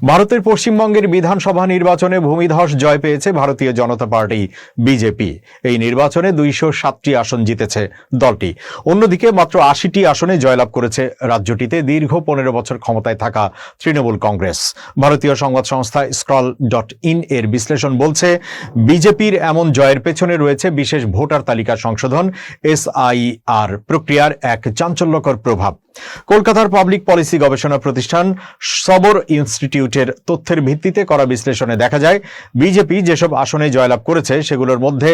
ভারতের পশ্চিমবঙ্গের বিধানসভা নির্বাচনে ভূমিধস জয় পেয়েছে ভারতীয় জনতা পার্টি বিজেপি। এই নির্বাচনে 207টি আসন জিতেছে দলটি। অন্যদিকে মাত্র 80টি আসনে জয়লাভ করেছে রাজ্যটিতে দীর্ঘ 15 বছর ক্ষমতায় থাকা তৃণমূল কংগ্রেস। ভারতীয় সংবাদ সংস্থা scroll.in এর বিশ্লেষণ বলছে, বিজেপির এমন জয়ের পেছনে রয়েছে বিশেষ ভোটার তালিকা সংশোধন SIR প্রক্রিয়ার এক চাঞ্চল্যকর প্রভাব। কলকাতার পাবলিক পলিসি গবেষণা প্রতিষ্ঠান সবর ইনস্টিটিউটের তথ্যের ভিত্তিতে করা বিশ্লেষণে দেখা যায়, বিজেপি যেসব আসনে জয়লাভ করেছে সেগুলোর মধ্যে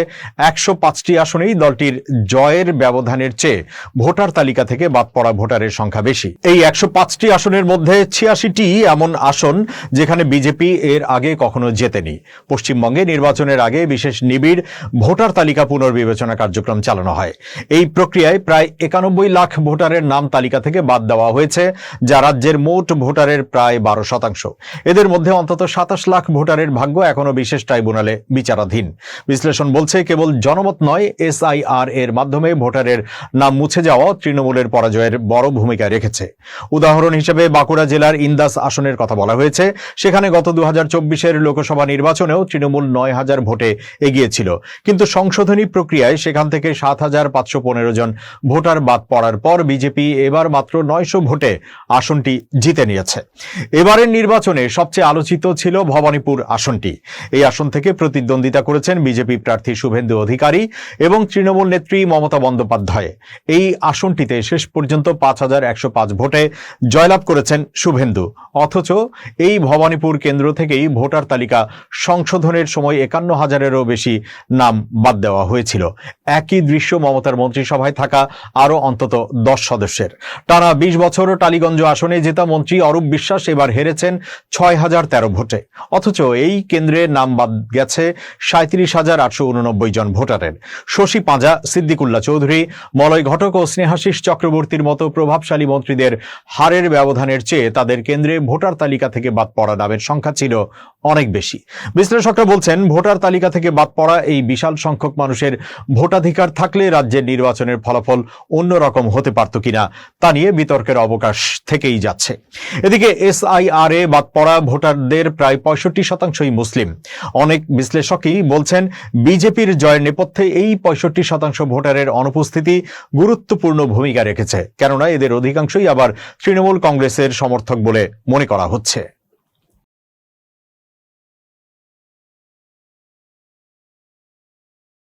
105টি আসনেই দলটির জয়ের ব্যবধানের চেয়ে ভোটার তালিকা থেকে বাদ পড়া ভোটারের সংখ্যা বেশি। এই 105টি আসনের মধ্যে 86টি এমন আসন যেখানে বিজেপি এর আগে কখনো জেতেনি। পশ্চিমবঙ্গে নির্বাচনের আগে বিশেষ নিবিড় ভোটার তালিকা পুনর্বিবেচনা কার্যক্রম চালানো হয়। এই প্রক্রিয়ায় প্রায় 91 লাখ ভোটারের নাম তালিকা থেকে বাদ দেওয়া হয়েছে, যা রাজ্যের মোট ভোটারের প্রায় 12%। এদের মধ্যে অন্তত 27 লাখ ভোটারের ভাগ্য এখনো বিশেষ ট্রাইব্যুনালে বিচারাধীন। বিশ্লেষণ বলছে, কেবল জনমত নয়, SIR এর মাধ্যমে ভোটারের নাম মুছে যাওয়া তৃণমূলের পরাজয়ের বড় ভূমিকা রেখেছে। উদাহরণ হিসেবে বাঁকুড়া জেলার ইন্দাস আসনের কথা বলা হয়েছে। সেখানে গত 2024-এর লোকসভা নির্বাচনেও তৃণমূল 9,000 ভোটে এগিয়েছিল, কিন্তু সংশোধনী প্রক্রিয়ায় সেখান থেকে 7,515 জন ভোটার বাদ পড়ার পর বিজেপি এবার মাত্র 900 ভোটে আসনটি জিতে নিয়েছে। এবারের নির্বাচনে সবচেয়ে আলোচিত ছিল ভবানীপুর আসনটি। এই আসন থেকে প্রতিদ্বন্দ্বিতা করেছেন বিজেপি প্রার্থী শুভেন্দু অধিকারী এবং তৃণমূল নেত্রী মমতা বন্দ্যোপাধ্যায়। এই আসনটিতে শেষ পর্যন্ত 5,105 ভোটে জয়লাভ করেছেন শুভেন্দু। অথচ এই ভবানীপুর কেন্দ্র থেকেই ভোটার তালিকা সংশোধনের সময় 51,000-এরও বেশি নাম বাদ দেওয়া হয়েছিল। একই দৃশ্য মমতার মন্ত্রিসভায় থাকা আরও অন্তত 10 সদস্যের। টানা 20 বছর টালিগঞ্জ আসনে জেতা মন্ত্রী অরূপ বিশ্বাস এবার হেরেছেন 6,013 ভোটে। অথচ এই কেন্দ্রে নাম বাদ গেছে 37,889 জন ভোটারের। শশী পাঁজা, সিদ্দিকুল্লাহ চৌধুরী, মলয় ঘটক ও স্নেহাশিস চক্রবর্তীর মতো প্রভাবশালী মন্ত্রীদের হারের ব্যবধানের চেয়ে তাদের কেন্দ্রে ভোটার তালিকা থেকে বাদ পড়া নামের সংখ্যা ছিল অনেক বেশি। বিশ্লেষকরা বলছেন, ভোটার তালিকা থেকে বাদ পড়া এই বিশাল সংখ্যক মানুষের ভোটাধিকার থাকলে রাজ্যের নির্বাচনের ফলাফল অন্যরকম হতে পারত কিনা তা নিয়ে বিতর্কের অবকাশ থেকেই যাচ্ছে। এদিকে SIR এ বাদ পড়া ভোটারদের প্রায় 65%ই মুসলিম। অনেক বিশ্লেষকই বলছেন, বিজেপির জয়ের নেপথ্যে এই 65% ভোটারের অনুপস্থিতি গুরুত্বপূর্ণ ভূমিকা রেখেছে, কেননা এদের অধিকাংশই আবার তৃণমূল কংগ্রেসের সমর্থক বলে মনে করা হচ্ছে।